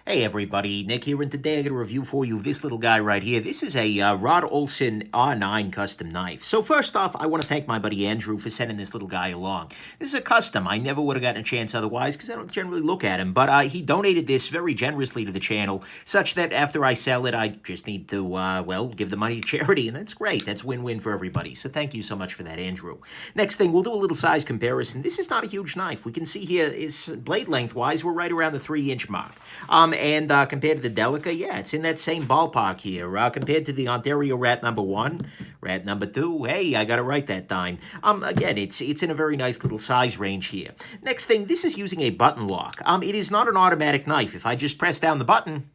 Hey everybody, Nick here, and today I got a review for you of this little guy right here. This is a Rod Olson M9 custom knife. So first off, I want to thank my buddy Andrew for sending this little guy along. This is a custom. I never would have gotten a chance otherwise because I don't generally look at him, but he donated this very generously to the channel, such that after I sell it, I just need to, well, give the money to charity, and that's great. That's win-win for everybody. So thank you so much for that, Andrew. Next thing, we'll do a little size comparison. This is not a huge knife. We can see here is blade length-wise, we're right around the 3-inch mark. And compared to the Delica, yeah, it's in that same ballpark here. Compared to the Ontario Rat number 1, Rat number 2, hey, I got it right that time. Again, it's in a very nice little size range here. Next thing, this is using a button lock. It is not an automatic knife. If I just press down the button,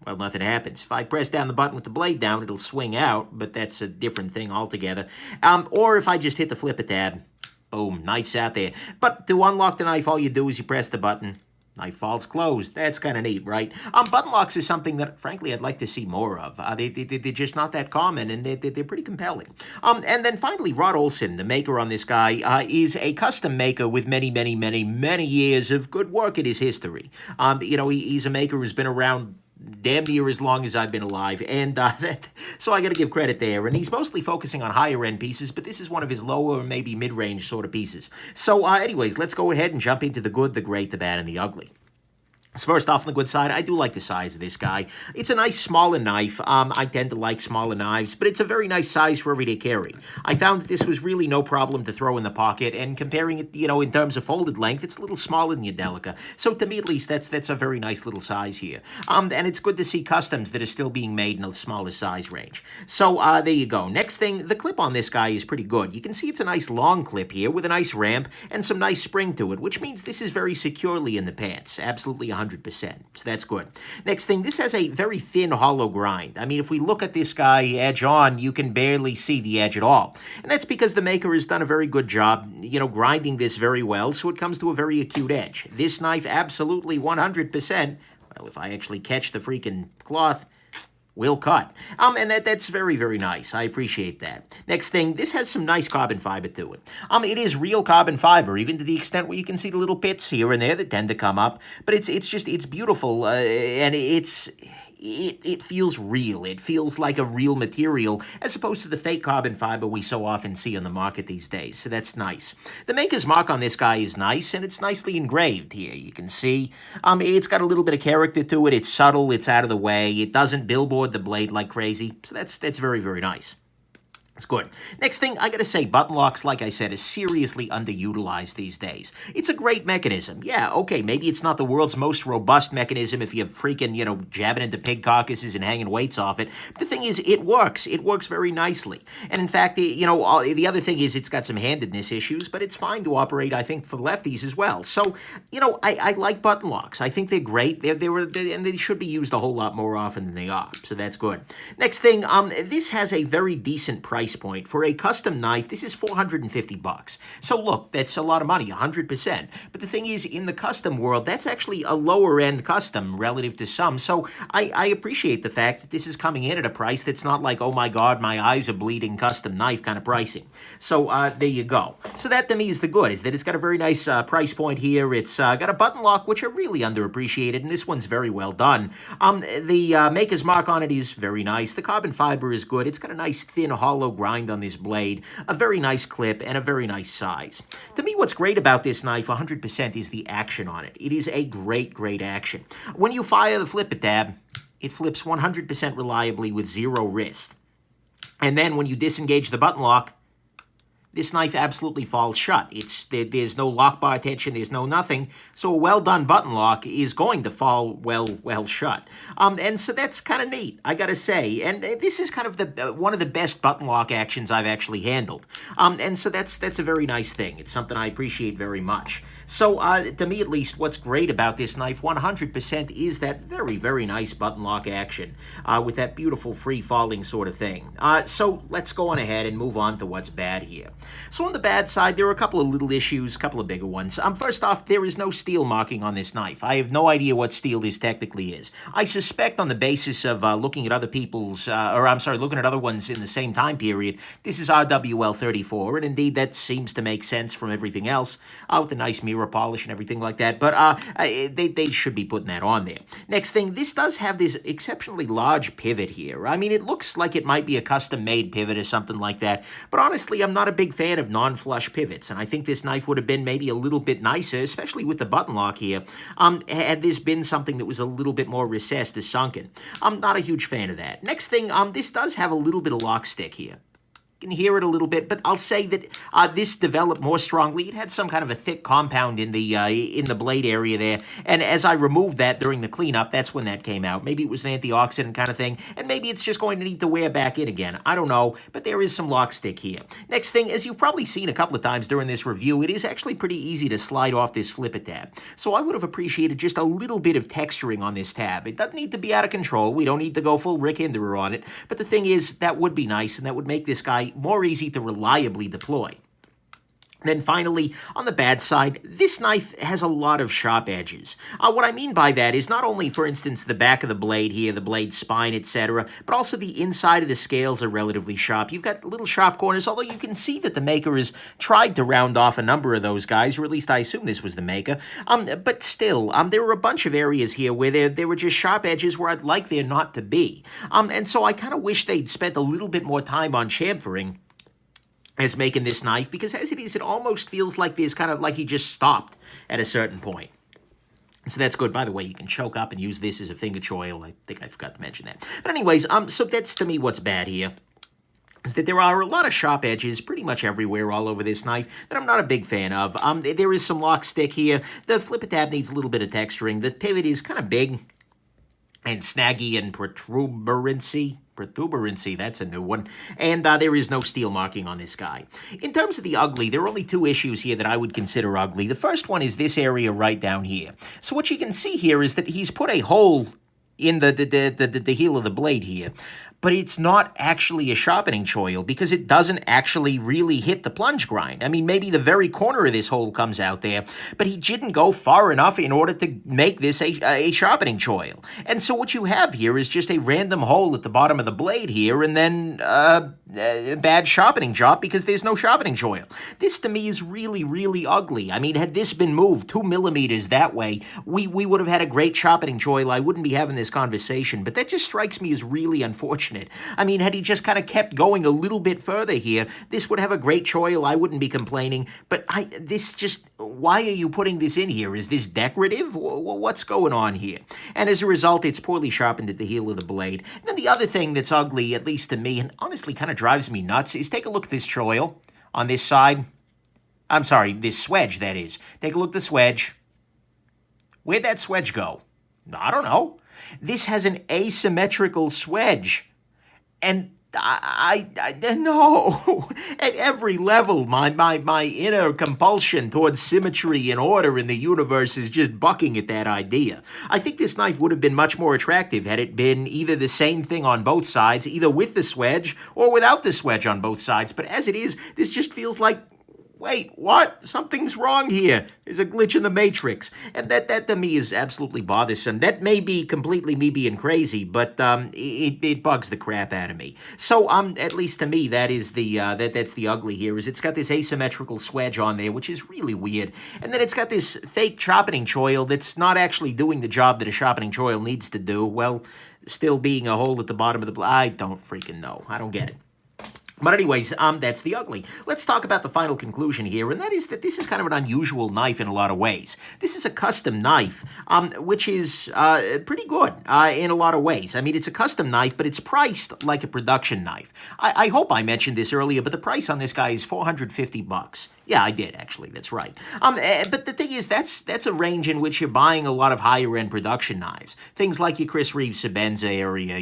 well, nothing happens. If I press down the button with the blade down, it'll swing out, but that's a different thing altogether. Or if I just hit the flipper tab, boom, knife's out there. But to unlock the knife, all you do is you press the button. Knife falls closed. That's kind of neat, right? Button locks is something that, frankly, I'd like to see more of. They're just not that common, and they're pretty compelling. And then finally, Rod Olson, the maker on this guy, is a custom maker with many, many, many, many years of good work in his history. He's a maker who's been around damn near as long as I've been alive, and so I got to give credit there. And he's mostly focusing on higher end pieces, but this is one of his lower, maybe mid-range sort of pieces. So anyways, let's go ahead and jump into the good, the great, the bad, and the ugly. So first off, on the good side, I do like the size of this guy. It's a nice smaller knife. I tend to like smaller knives, but it's a very nice size for everyday carry. I found that this was really no problem to throw in the pocket, and comparing it, in terms of folded length, it's a little smaller than your Delica. So to me, at least, that's a very nice little size here. And it's good to see customs that are still being made in a smaller size range. So there you go. Next thing, the clip on this guy is pretty good. You can see it's a nice long clip here with a nice ramp and some nice spring to it, which means this is very securely in the pants. Absolutely 100%. So that's good. Next thing, this has a very thin hollow grind. I mean, if we look at this guy edge on, you can barely see the edge at all. And that's because the maker has done a very good job, grinding this very well, so it comes to a very acute edge. This knife, absolutely 100%, well, if I actually catch the freaking cloth, will cut. And that's very, very nice. I appreciate that. Next thing, this has some nice carbon fiber to it. It is real carbon fiber, even to the extent where you can see the little pits here and there that tend to come up. But it's beautiful, and it feels real. It feels like a real material, as opposed to the fake carbon fiber we so often see on the market these days. So that's nice. The maker's mark on this guy is nice, and it's nicely engraved here. You can see it's got a little bit of character to it. It's subtle. It's out of the way. It doesn't billboard the blade like crazy. So that's very, very nice. It's good. Next thing, I gotta say, button locks, like I said, is seriously underutilized these days. It's a great mechanism. Yeah, okay, maybe it's not the world's most robust mechanism if you're freaking, jabbing into pig carcasses and hanging weights off it. But the thing is, it works. It works very nicely. And in fact, the other thing is it's got some handedness issues, but it's fine to operate, I think, for lefties as well. So, I like button locks. I think they're great. And they should be used a whole lot more often than they are. So that's good. Next thing, this has a very decent price point. For a custom knife, this is $450. So look, that's a lot of money, 100%. But the thing is, in the custom world, that's actually a lower end custom relative to some. So I appreciate the fact that this is coming in at a price that's not like, oh my God, my eyes are bleeding custom knife kind of pricing. So there you go. So that to me is the good, is that it's got a very nice price point here. It's got a button lock, which are really underappreciated, and this one's very well done. The maker's mark on it is very nice. The carbon fiber is good. It's got a nice thin hollow grind on this blade, a very nice clip, and a very nice size. To me, what's great about this knife 100% is the action on it. It is a great, great action. When you fire the flipper tab, it flips 100% reliably with zero wrist. And then when you disengage the button lock, this knife absolutely falls shut. There's no lock bar tension, there's no nothing. So a well-done button lock is going to fall well shut. And so that's kind of neat, I gotta say. And this is kind of one of the best button lock actions I've actually handled. And so that's a very nice thing. It's something I appreciate very much. So to me, at least, what's great about this knife 100% is that very, very nice button lock action with that beautiful free-falling sort of thing. So let's go on ahead and move on to what's bad here. So on the bad side, there are a couple of little issues, a couple of bigger ones. First off, there is no steel marking on this knife. I have no idea what steel this technically is. I suspect on the basis of looking at other people's, looking at other ones in the same time period, this is RWL 34, and indeed that seems to make sense from everything else, with the nice mirror mirror polish and everything like that, but they should be putting that on there. Next thing, this does have this exceptionally large pivot here. I mean, it looks like it might be a custom-made pivot or something like that, but honestly, I'm not a big fan of non-flush pivots, and I think this knife would have been maybe a little bit nicer, especially with the button lock here, had this been something that was a little bit more recessed or sunken. I'm not a huge fan of that. Next thing, this does have a little bit of lock stick here. Can hear it a little bit, but I'll say that this developed more strongly. It had some kind of a thick compound in the blade area there, and as I removed that during the cleanup, that's when that came out. Maybe it was an antioxidant kind of thing, and maybe it's just going to need to wear back in again. I don't know, but there is some lock stick here. Next thing, as you've probably seen a couple of times during this review, it is actually pretty easy to slide off this flipper tab. So I would have appreciated just a little bit of texturing on this tab. It doesn't need to be out of control. We don't need to go full Rick Hinderer on it, but the thing is, that would be nice, and that would make this guy more easy to reliably deploy. Then finally, on the bad side, this knife has a lot of sharp edges. What I mean by that is not only, for instance, the back of the blade here, the blade spine, etc., but also the inside of the scales are relatively sharp. You've got little sharp corners, although you can see that the maker has tried to round off a number of those guys, or at least I assume this was the maker. But still, there were a bunch of areas here where there were just sharp edges where I'd like there not to be. And so I kind of wish they'd spent a little bit more time on chamfering as making this knife, because as it is, it almost feels like there's kind of like he just stopped at a certain point. So that's good. By the way, you can choke up and use this as a finger choil. I think I forgot to mention that. But anyways, so that's to me what's bad here, is that there are a lot of sharp edges pretty much everywhere all over this knife that I'm not a big fan of. There is some lock stick here. The flipper tab needs a little bit of texturing. The pivot is kind of big and snaggy and protuberancy, that's a new one. And there is no steel marking on this guy. In terms of the ugly, there are only two issues here that I would consider ugly. The first one is this area right down here. So what you can see here is that he's put a hole in the heel of the blade here, but it's not actually a sharpening choil because it doesn't actually really hit the plunge grind. I mean, maybe the very corner of this hole comes out there, but he didn't go far enough in order to make this a sharpening choil. And so what you have here is just a random hole at the bottom of the blade here, and then a bad sharpening job because there's no sharpening choil. This to me is really, really ugly. I mean, had this been moved 2 millimeters that way, we would have had a great sharpening choil. I wouldn't be having this conversation, but that just strikes me as really unfortunate. I mean, had he just kind of kept going a little bit further here, this would have a great choil. I wouldn't be complaining, but why are you putting this in here? Is this decorative? What's going on here? And as a result, it's poorly sharpened at the heel of the blade. And then the other thing that's ugly, at least to me, and honestly kind of drives me nuts, is take a look at this choil on this side. I'm sorry, this swedge, that is. Take a look at the swedge. Where'd that swedge go? I don't know. This has an asymmetrical swedge. And I no, at every level, my inner compulsion towards symmetry and order in the universe is just bucking at that idea. I think this knife would have been much more attractive had it been either the same thing on both sides, either with the swedge or without the swedge on both sides. But as it is, this just feels like, wait, what? Something's wrong here. There's a glitch in the matrix. And that to me is absolutely bothersome. That may be completely me being crazy, but it bugs the crap out of me. So at least to me, that is that's the ugly here, is it's got this asymmetrical swedge on there, which is really weird. And then it's got this fake sharpening choil that's not actually doing the job that a sharpening choil needs to do, well, still being a hole at the bottom of the blade. I don't freaking know. I don't get it. But anyways, that's the ugly. Let's talk about the final conclusion here, and that is that this is kind of an unusual knife in a lot of ways. This is a custom knife, which is pretty good in a lot of ways. I mean, it's a custom knife, but it's priced like a production knife. I hope I mentioned this earlier, but the price on this guy is $450. Yeah, I did, actually. That's right. But the thing is, that's a range in which you're buying a lot of higher-end production knives. Things like your Chris Reeve Shabazz area,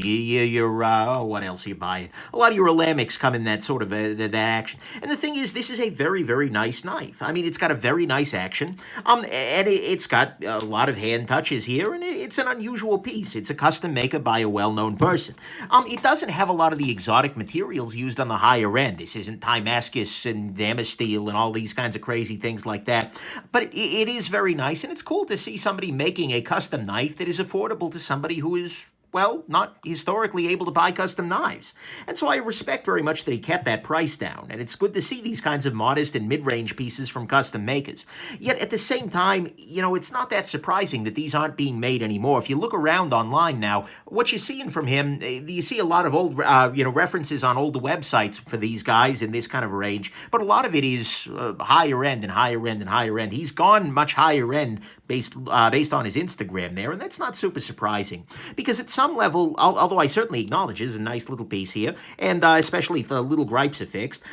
what else are you buying? A lot of your Alamics come in that sort of that action. And the thing is, this is a very, very nice knife. I mean, it's got a very nice action, and it's got a lot of hand touches here, and it's an unusual piece. It's a custom maker by a well-known person. It doesn't have a lot of the exotic materials used on the higher end. This isn't Damascus and Damasteel and all these kinds of crazy things like that. But it is very nice, and it's cool to see somebody making a custom knife that is affordable to somebody who is well, not historically able to buy custom knives. And so I respect very much that he kept that price down, and it's good to see these kinds of modest and mid-range pieces from custom makers. Yet at the same time, it's not that surprising that these aren't being made anymore. If you look around online now, what you're seeing from him, you see a lot of old, references on older websites for these guys in this kind of range, but a lot of it is higher end and higher end and higher end. He's gone much higher end based on his Instagram there, and that's not super surprising, because at some level, although I certainly acknowledge it's a nice little piece here, and especially if the little gripes are fixed,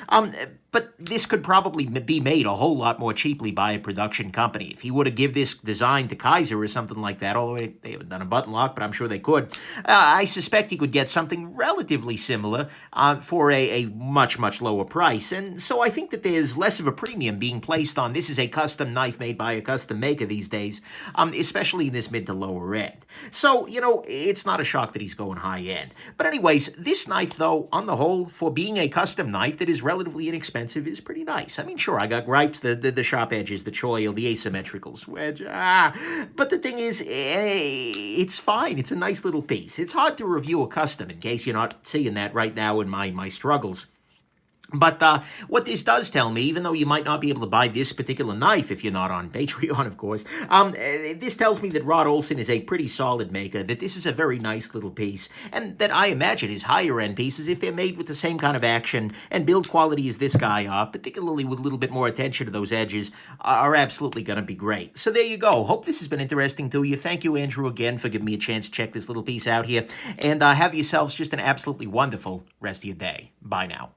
but this could probably be made a whole lot more cheaply by a production company. If he were to give this design to Kaiser or something like that, although they haven't done a button lock, but I'm sure they could, I suspect he could get something relatively similar for a much, much lower price. And so I think that there's less of a premium being placed on this is a custom knife made by a custom maker these days, especially in this mid to lower end. So, it's not a shock that he's going high end. But anyways, this knife, though, on the whole, for being a custom knife that is relatively inexpensive, is pretty nice. I mean, sure, I got gripes, the sharp edges, the choil, the asymmetricals, wedge, but the thing is, it's fine. It's a nice little piece. It's hard to review a custom, in case you're not seeing that right now in my struggles. But what this does tell me, even though you might not be able to buy this particular knife if you're not on Patreon, of course, this tells me that Rod Olson is a pretty solid maker, that this is a very nice little piece, and that I imagine his higher-end pieces, if they're made with the same kind of action and build quality as this guy are, particularly with a little bit more attention to those edges, are absolutely going to be great. So there you go. Hope this has been interesting to you. Thank you, Andrew, again, for giving me a chance to check this little piece out here, and have yourselves just an absolutely wonderful rest of your day. Bye now.